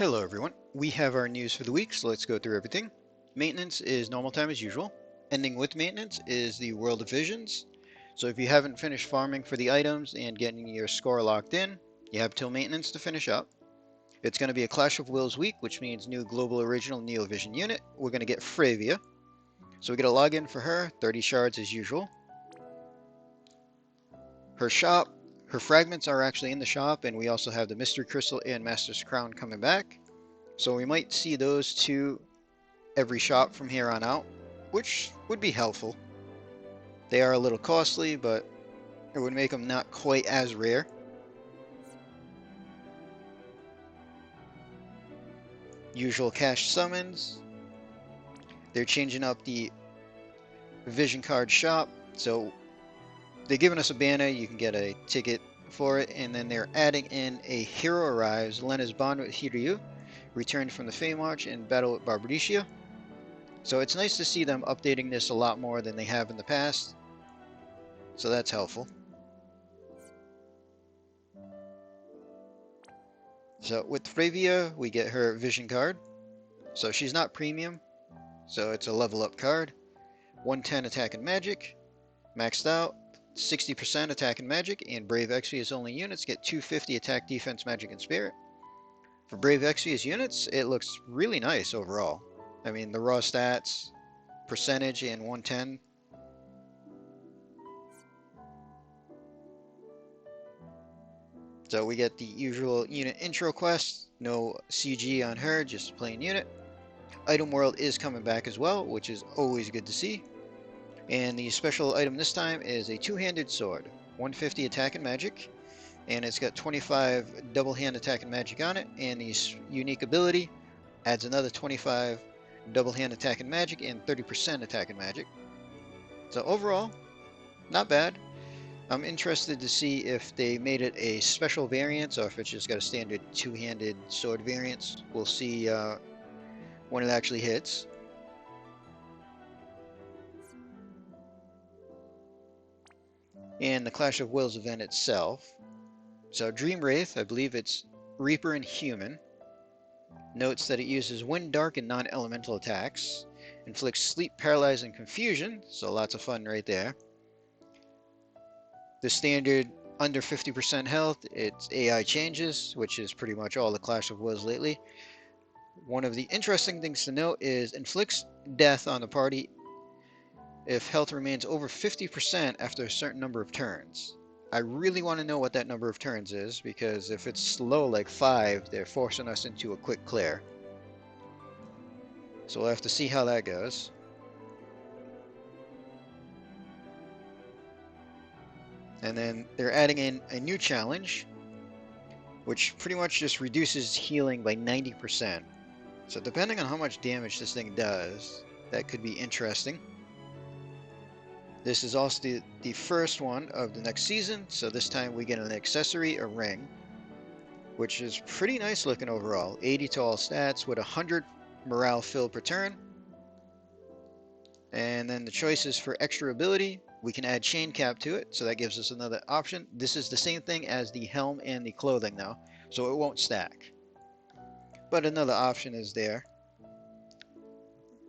Hello everyone, we have our news for the week, so let's go through everything. Maintenance is normal time as usual. Ending with maintenance is the World of Visions. So if you haven't finished farming for the items and getting your score locked in, you have till maintenance to finish up. It's going to be a Clash of Wills week, which means new global original Neo Vision unit. We're going to get Fryevia. So we get a login for her, 30 shards as usual. Her shop, her fragments are actually in the shop, and we also have the Mystery Crystal and Master's Crown coming back. So we might see those two every shop from here on out, which would be helpful. They are a little costly, but it would make them not quite as rare. Usual cash summons. They're changing up the vision card shop, so they're giving us a banner, you can get a ticket for it, and then they're adding in a hero arrives, Lena's bond with Hiryu, returned from the Feymarch and battle with Barbariscia. So it's nice to see them updating this a lot more than they have in the past. So that's helpful. So with Fryevia, we get her vision card. So she's not premium, so it's a level up card. 110 attack and magic, maxed out, 60% attack and magic, and Brave Exvius only units get 250 attack, defense, magic, and spirit. For Brave Exvius units, it looks really nice overall. I mean, the raw stats, percentage, and 110. So we get the usual unit intro quest, no CG on her, just plain unit. Item World is coming back as well, which is always good to see. And the special item this time is a two-handed sword, 150 attack and magic, and it's got 25 double hand attack and magic on it, and the unique ability adds another 25 double hand attack and magic and 30% attack and magic. So overall, not bad. I'm interested to see if they made it a special variant or if it's just got a standard two-handed sword variant. We'll see when it actually hits. And the Clash of Wills event itself. So Dream Wraith, I believe it's Reaper and Human. Notes that it uses Wind, Dark, and non-elemental attacks. Inflicts Sleep, Paralyze, and Confusion, so lots of fun right there. The standard under 50% health, its AI changes, which is pretty much all the Clash of Wills lately. One of the interesting things to note is inflicts death on the party if health remains over 50% after a certain number of turns. I really want to know what that number of turns is, because if it's low like 5, they're forcing us into a quick clear. So we'll have to see how that goes. And then they're adding in a new challenge, which pretty much just reduces healing by 90%. So depending on how much damage this thing does, that could be interesting. This is also the first one of the next season, so this time we get an accessory, a ring, which is pretty nice looking overall. 80 to all stats with 100 morale fill per turn. And then the choices for extra ability, we can add chain cap to it, so that gives us another option. This is the same thing as the helm and the clothing though, so it won't stack. But another option is there.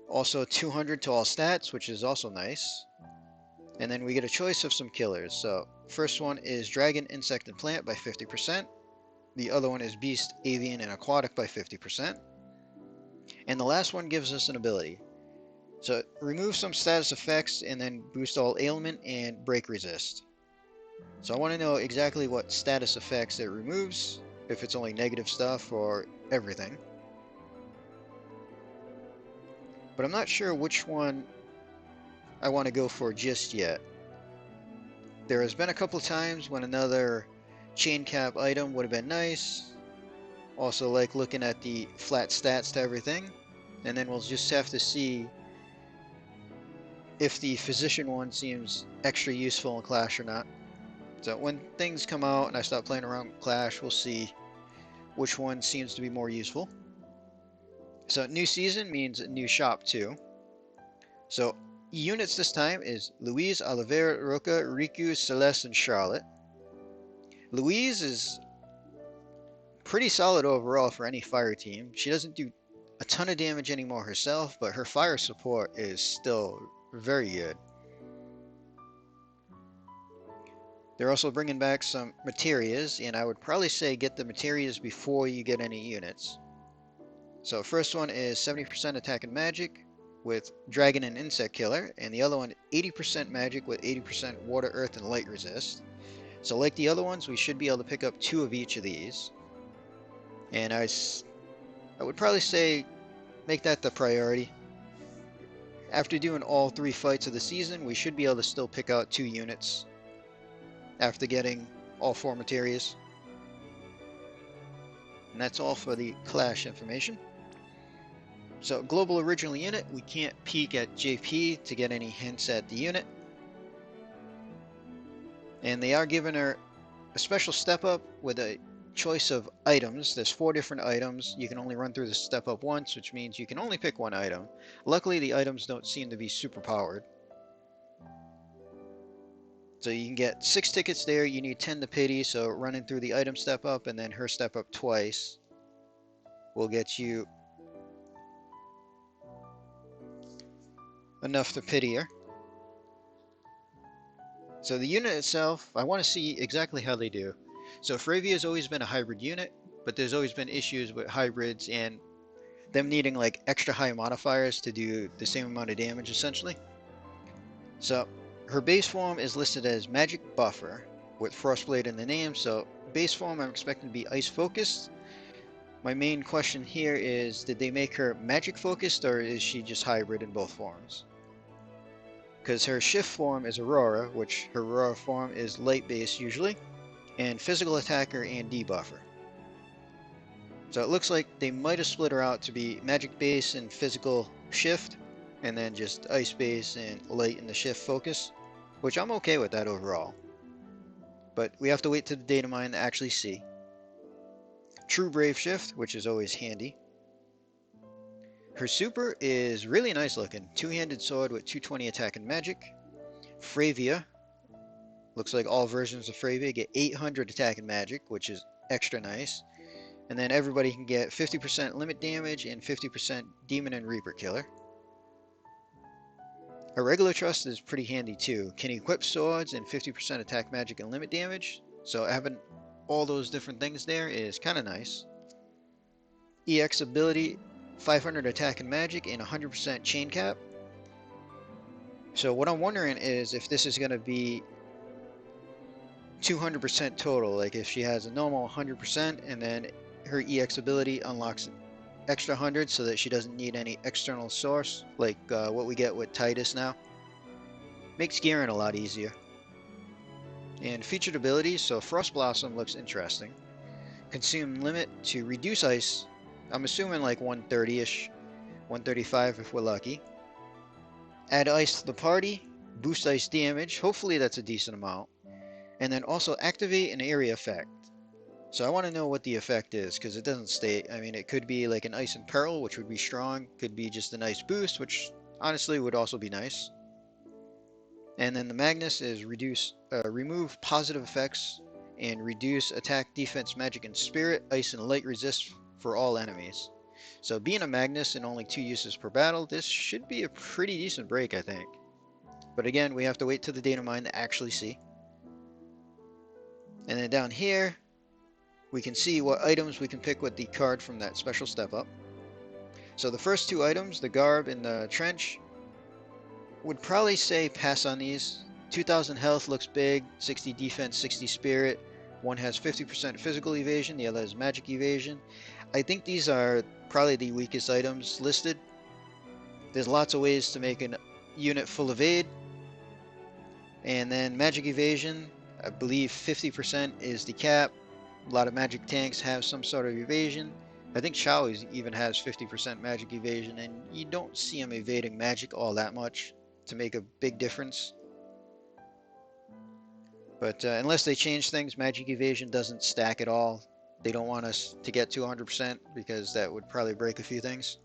Also 200 to all stats, which is also nice. And then we get a choice of some killers. So first one is Dragon, Insect, and Plant by 50%. The other one is Beast, Avian, and Aquatic by 50%. And the last one gives us an ability. So remove some status effects and then boost all ailment and break resist. So I want to know exactly what status effects it removes, if it's only negative stuff or everything. But I'm not sure which one I want to go for just yet. There has been a couple times when another chain cap item would have been nice. Also like looking at the flat stats to everything. And then we'll just have to see if the physician one seems extra useful in Clash or not. So when things come out and I stop playing around with Clash, we'll see which one seems to be more useful. So new season means a new shop too. So units this time is Louise, Oliveira, Roca, Riku, Celeste, and Charlotte. Louise is pretty solid overall for any fire team. She doesn't do a ton of damage anymore herself, but her fire support is still very good. They're also bringing back some materias, and I would probably say get the materias before you get any units. So first one is 70% attack and magic with dragon and insect killer, and the other one 80% magic with 80% water, earth, and light resist. So like the other ones, we should be able to pick up 2 of each of these. And I would probably say make that the priority. After doing all 3 fights of the season, we should be able to still pick out 2 units after getting all 4 materials. And that's all for the clash information. So global original unit, we can't peek at JP to get any hints at the unit. And they are giving her a special step up with a choice of items. There's 4 different items. You can only run through the step up once, which means you can only pick 1 item. Luckily, the items don't seem to be super powered. So you can get 6 tickets there. You need 10 to pity, so running through the item step up and then her step up twice will get you enough to pity her. So the unit itself, I want to see exactly how they do. So Fryevia has always been a hybrid unit, but there's always been issues with hybrids and them needing like extra high modifiers to do the same amount of damage essentially. So her base form is listed as Magic Buffer with Frostblade in the name, so base form I'm expecting to be ice focused. My main question here is, did they make her magic focused or is she just hybrid in both forms? Because her shift form is Aurora, which her Aurora form is light base usually, and physical attacker and debuffer. So it looks like they might have split her out to be magic base and physical shift, and then just ice base and light in the shift focus, which I'm okay with that overall. But we have to wait to the data mine to actually see. True Brave Shift, which is always handy. Her super is really nice looking. 2-handed sword with 220 attack and magic. Fryevia. Looks like all versions of Fryevia get 800 attack and magic, which is extra nice. And then everybody can get 50% limit damage and 50% demon and reaper killer. Her regular trust is pretty handy too. Can equip swords and 50% attack magic and limit damage. So having all those different things there is kind of nice. EX ability, 500 attack and magic and 100% chain cap. So what I'm wondering is if this is going to be 200% total, like if she has a normal 100% and then her EX ability unlocks an extra 100 so that she doesn't need any external source like what we get with Titus now. Makes gearing a lot easier. And featured abilities, so Frost Blossom looks interesting. Consume limit to reduce ice. I'm assuming like 130-ish, 135 if we're lucky. Add ice to the party, boost ice damage. Hopefully that's a decent amount. And then also activate an area effect. So I want to know what the effect is because it doesn't state. I mean, it could be like an ice and peril, which would be strong. Could be just a nice boost, which honestly would also be nice. And then the Magnus is remove positive effects and reduce attack, defense, magic, and spirit, ice, and light resist for all enemies. So being a Magnus and only 2 uses per battle, this should be a pretty decent break, I think. But again, we have to wait till the data mine to actually see. And then down here, we can see what items we can pick with the card from that special step up. So the first 2 items, the Garb and the Trench, would probably say pass on these. 2000 health looks big, 60 defense, 60 spirit. One has 50% physical evasion, the other has magic evasion. I think these are probably the weakest items listed. There's lots of ways to make a unit full evade. And then magic evasion, I believe 50% is the cap. A lot of magic tanks have some sort of evasion. I think Shao even has 50% magic evasion, and you don't see him evading magic all that much to make a big difference. But unless they change things, magic evasion doesn't stack at all. They don't want us to get to 100% because that would probably break a few things.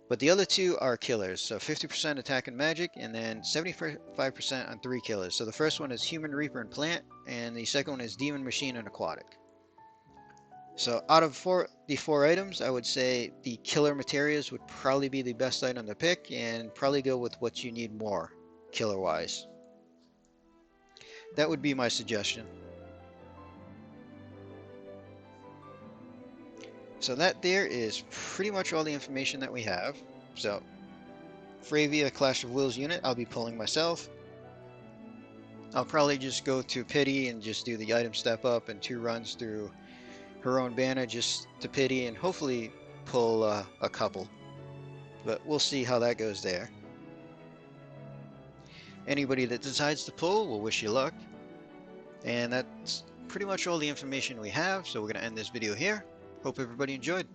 But the other 2 are killers, so 50% attack and magic, and then 75% on 3 killers. So the first one is Human, Reaper, and Plant, and the second one is Demon, Machine, and Aquatic. So out of the four items, I would say the killer materials would probably be the best item to pick, and probably go with what you need more killer wise. That would be my suggestion. So that there is pretty much all the information that we have. So Fryevia Clash of Wills unit, I'll be pulling myself. I'll probably just go to Pity and just do the item step up and 2 runs through her own banner just to Pity and hopefully pull a couple. But we'll see how that goes there. Anybody that decides to pull, we'll wish you luck. And that's pretty much all the information we have, so we're going to end this video here. Hope everybody enjoyed.